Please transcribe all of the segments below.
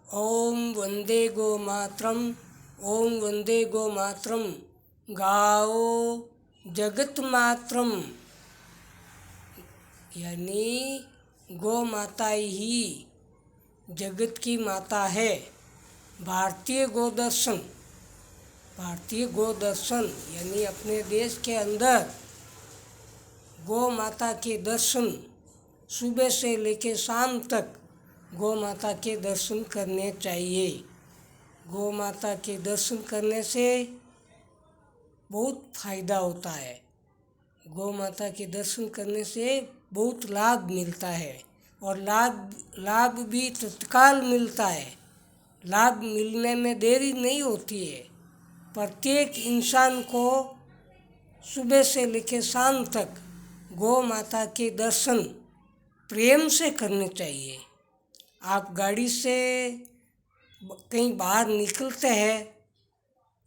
ओम वंदे गो मातरम। ओम वंदे गो मातरम। गाओ जगत मातरम, यानी गौ माता ही जगत की माता है। भारतीय गोदर्शन, भारतीय गोदर्शन यानी अपने देश के अंदर गौ माता के दर्शन सुबह से लेकर शाम तक गौ माता के दर्शन करने चाहिए। गौ माता के दर्शन करने से बहुत फायदा होता है। गौ माता के दर्शन करने से बहुत लाभ मिलता है और लाभ भी तत्काल मिलता है। लाभ मिलने में देरी नहीं होती है। प्रत्येक इंसान को सुबह से लेकर शाम तक गौ माता के दर्शन प्रेम से करने चाहिए। आप गाड़ी से कहीं बाहर निकलते हैं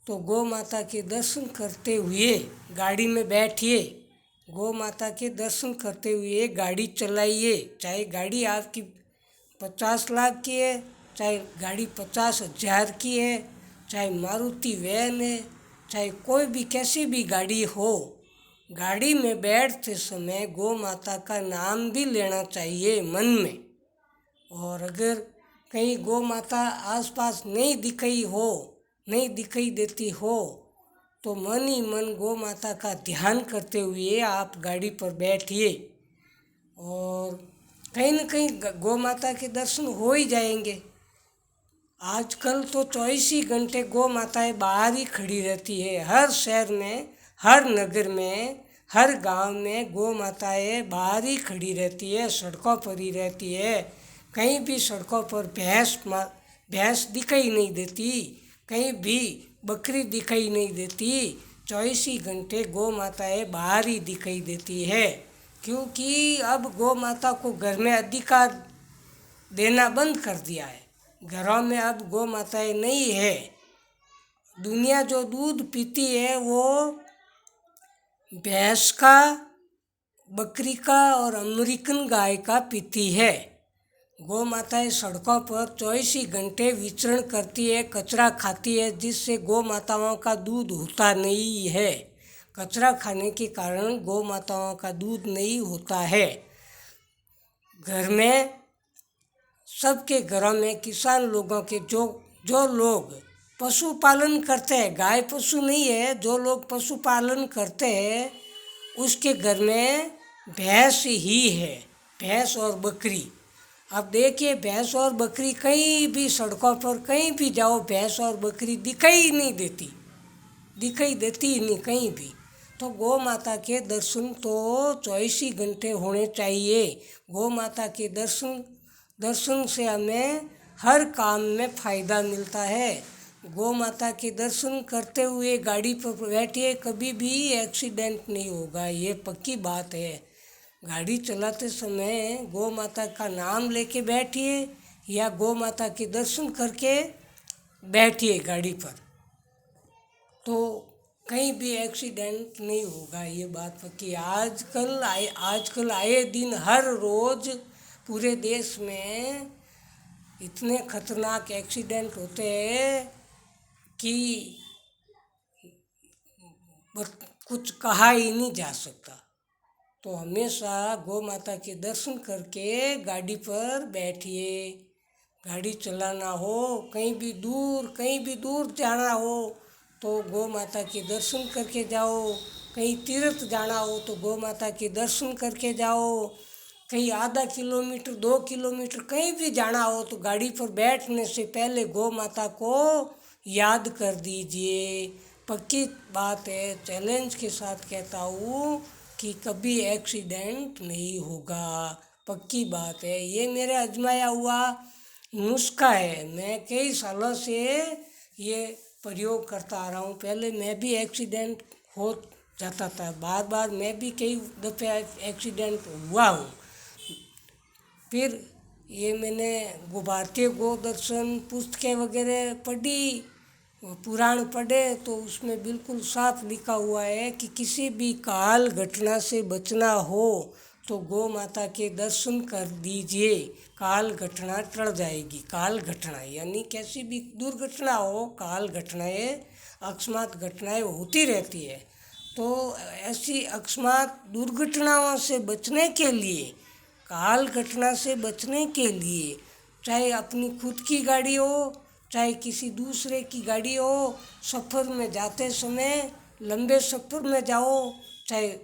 तो गौ माता के दर्शन करते हुए गाड़ी में बैठिए, गौ माता के दर्शन करते हुए गाड़ी चलाइए। चाहे गाड़ी आपकी 50 लाख की है, चाहे गाड़ी 50,000 की है, चाहे मारुति वैन है, चाहे कोई भी कैसी भी गाड़ी हो, गाड़ी में बैठते समय गौ माता का नाम भी लेना चाहिए मन में। और अगर कहीं गौ माता आसपास नहीं दिखाई देती हो तो मन ही मन गौ माता का ध्यान करते हुए आप गाड़ी पर बैठिए और कहीं न कहीं गौ माता के दर्शन हो ही जाएंगे। आजकल तो 24 ही घंटे गौ माताएं बाहर ही खड़ी रहती है। हर शहर में, हर नगर में, हर गांव में गौ माताएं बाहर ही खड़ी रहती है, सड़कों पर ही रहती है। कहीं भी सड़कों पर भैंस दिखाई नहीं देती, कहीं भी बकरी दिखाई नहीं देती। 24 ही घंटे गौ माताएं बाहर ही दिखाई देती है, क्योंकि अब गौ माता को घर में अधिकार देना बंद कर दिया है। घरों में अब गौ माताएं नहीं है। दुनिया जो दूध पीती है वो भैंस का, बकरी का और अमेरिकन गाय का पीती है। गौ माताएं सड़कों पर 24 ही घंटे विचरण करती है, कचरा खाती है, जिससे गौ माताओं का दूध होता नहीं है। कचरा खाने के कारण गौ माताओं का दूध नहीं होता है। घर में, सबके घरों में किसान लोगों के जो लोग पशुपालन करते हैं, गाय पशु नहीं है, जो लोग पशुपालन करते हैं उसके घर में भैंस ही है, भैंस और बकरी। अब देखिए, भैंस और बकरी कहीं भी सड़कों पर कहीं भी जाओ, भैंस और बकरी दिखाई नहीं देती ही नहीं कहीं भी। तो गौ माता के दर्शन तो 24 ही घंटे होने चाहिए। गौ माता के दर्शन से हमें हर काम में फ़ायदा मिलता है। गौ माता के दर्शन करते हुए गाड़ी पर बैठिए, कभी भी एक्सीडेंट नहीं होगा, ये पक्की बात है। गाड़ी चलाते समय गौ माता का नाम लेके बैठिए या गौ माता के दर्शन करके बैठिए गाड़ी पर, तो कहीं भी एक्सीडेंट नहीं होगा, ये बात पक्की। आजकल आए दिन हर रोज़ पूरे देश में इतने खतरनाक एक्सीडेंट होते हैं कि कुछ कहा ही नहीं जा सकता। तो हमेशा गौ माता के दर्शन करके गाड़ी पर बैठिए। गाड़ी चलाना हो, कहीं भी दूर जाना हो तो गौ माता के दर्शन करके जाओ। कहीं तीर्थ जाना हो तो गौ माता के दर्शन करके जाओ। कहीं आधा किलोमीटर 2 किलोमीटर कहीं भी जाना हो तो गाड़ी पर बैठने से पहले गौ माता को याद कर दीजिए। पक्की बात है, चैलेंज के साथ कहता हूँ कि कभी एक्सीडेंट नहीं होगा, पक्की बात है। ये मेरे आजमाया हुआ नुस्खा है। मैं कई सालों से ये प्रयोग करता आ रहा हूँ। पहले मैं भी एक्सीडेंट हो जाता था, बार मैं भी कई दफ़े एक्सीडेंट हुआ हूँ। फिर ये मैंने भारतीय गोदर्शन पुस्तकें वगैरह पढ़ी, पुराण पढ़े, तो उसमें बिल्कुल साफ लिखा हुआ है कि किसी भी काल घटना से बचना हो तो गौ माता के दर्शन कर दीजिए, काल घटना टल जाएगी। काल घटना यानी कैसी भी दुर्घटना हो, काल घटनाएं अकस्मात घटनाएं होती रहती है। तो ऐसी अकस्मात दुर्घटनाओं से बचने के लिए, काल घटना से बचने के लिए, चाहे अपनी खुद की गाड़ी हो, चाहे किसी दूसरे की गाड़ी हो, सफ़र में जाते समय, लंबे सफ़र में जाओ, चाहे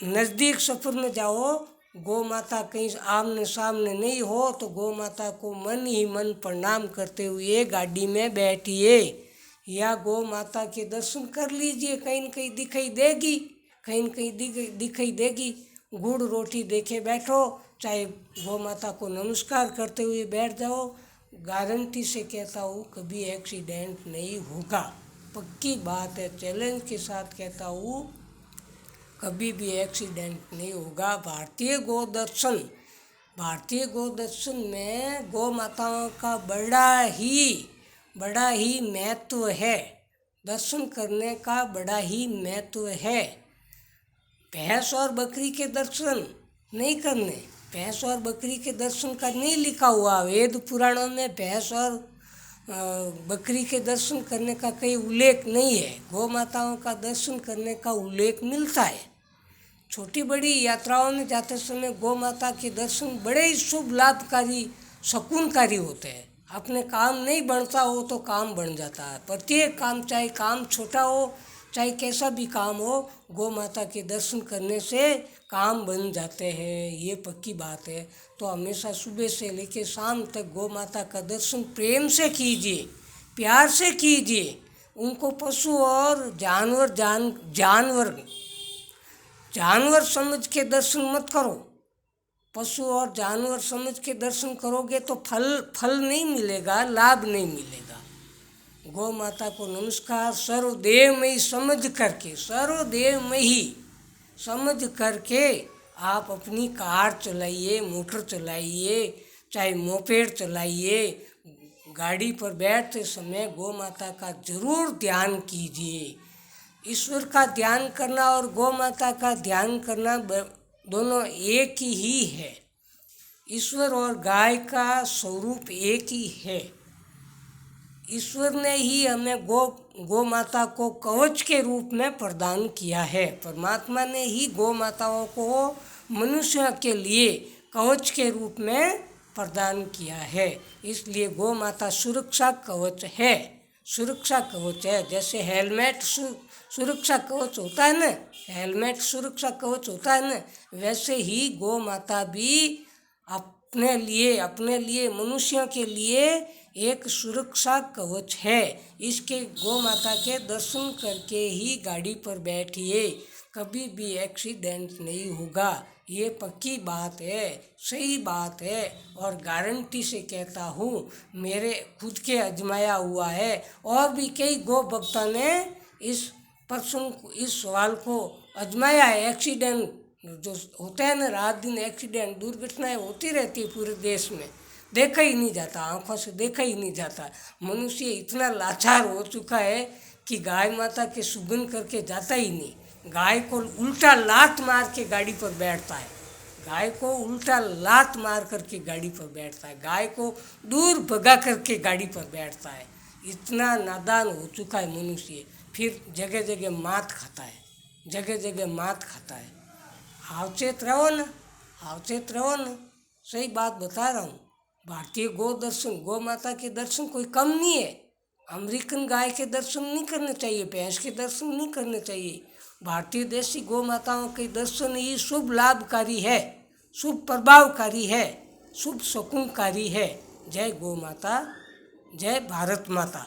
नज़दीक सफ़र में जाओ, गौ माता कहीं आमने सामने नहीं हो तो गौ माता को मन ही मन प्रणाम करते हुए गाड़ी में बैठिए या गौ माता के दर्शन कर लीजिए। कहीं न कहीं दिखाई देगी, कहीं न कहीं दिखाई देगी। गुड़ रोटी देखे बैठो, चाहे गौ माता को नमस्कार करते हुए बैठ जाओ। गारंटी से कहता हूँ कभी एक्सीडेंट नहीं होगा, पक्की बात है, चैलेंज के साथ कहता हूँ कभी भी एक्सीडेंट नहीं होगा। भारतीय गौ दर्शन में गौ माताओं का बड़ा ही महत्व है। दर्शन करने का बड़ा ही महत्व है। भैंस और बकरी के दर्शन नहीं करने, भैंस और बकरी के दर्शन का नहीं लिखा हुआ वेद पुराणों में। भैंस और बकरी के दर्शन करने का कोई उल्लेख नहीं है। गौ माताओं का दर्शन करने का उल्लेख मिलता है। छोटी बड़ी यात्राओं में जाते समय गौ माता के दर्शन बड़े ही शुभ, लाभकारी, शकुनकारी होते हैं। अपने काम नहीं बनता हो तो काम बन जाता है। प्रत्येक काम, चाहे काम छोटा हो चाहे कैसा भी काम हो, गौ माता के दर्शन करने से काम बन जाते हैं, ये पक्की बात है। तो हमेशा सुबह से लेकर शाम तक गौ माता का दर्शन प्रेम से कीजिए, प्यार से कीजिए। उनको पशु और जानवर समझ के दर्शन मत करो। पशु और जानवर समझ के दर्शन करोगे तो फल नहीं मिलेगा, लाभ नहीं मिलेगा। गौ माता को नमस्कार सर्वदेवमयी समझ करके आप अपनी कार चलाइए, मोटर चलाइए, चाहे मोपेड चलाइए। गाड़ी पर बैठते समय गौ माता का जरूर ध्यान कीजिए। ईश्वर का ध्यान करना और गौ माता का ध्यान करना दोनों एक ही है। ईश्वर और गाय का स्वरूप एक ही है। ईश्वर ने ही हमें गौ माता को कवच के रूप में प्रदान किया है। परमात्मा ने ही गौ माताओं को मनुष्य के लिए कवच के रूप में प्रदान किया है। इसलिए गौ माता सुरक्षा कवच है। जैसे हेलमेट सुरक्षा कवच होता है ना, वैसे ही गौ माता भी अपने लिए मनुष्यों के लिए एक सुरक्षा कवच है। इसके गौ माता के दर्शन करके ही गाड़ी पर बैठिए, कभी भी एक्सीडेंट नहीं होगा। ये पक्की बात है, सही बात है और गारंटी से कहता हूँ, मेरे खुद के आजमाया हुआ है। और भी कई गौ भक्तों ने इस सवाल को आजमाया है। एक्सीडेंट जो होता है ना, रात दिन एक्सीडेंट, दुर्घटनाएं होती रहती है पूरे देश में, देखा ही नहीं जाता, आंखों से देखा ही नहीं जाता। मनुष्य इतना लाचार हो चुका है कि गाय माता के सुगंध करके जाता ही नहीं। गाय को उल्टा लात मार के गाड़ी पर बैठता है, गाय को दूर भगा करके गाड़ी पर बैठता है। इतना नादान हो चुका है मनुष्य। फिर जगह जगह मात खाता है। हावचेत रहो ना, सही बात बता रहा हूँ। भारतीय गौ माता के दर्शन कोई कम नहीं है। अमेरिकन गाय के दर्शन नहीं करने चाहिए, भैंस के दर्शन नहीं करने चाहिए। भारतीय देशी गौ माताओं के दर्शन ही शुभ लाभकारी है, शुभ प्रभावकारी है, शुभ शकुनकारी है। जय गौ माता, जय भारत माता।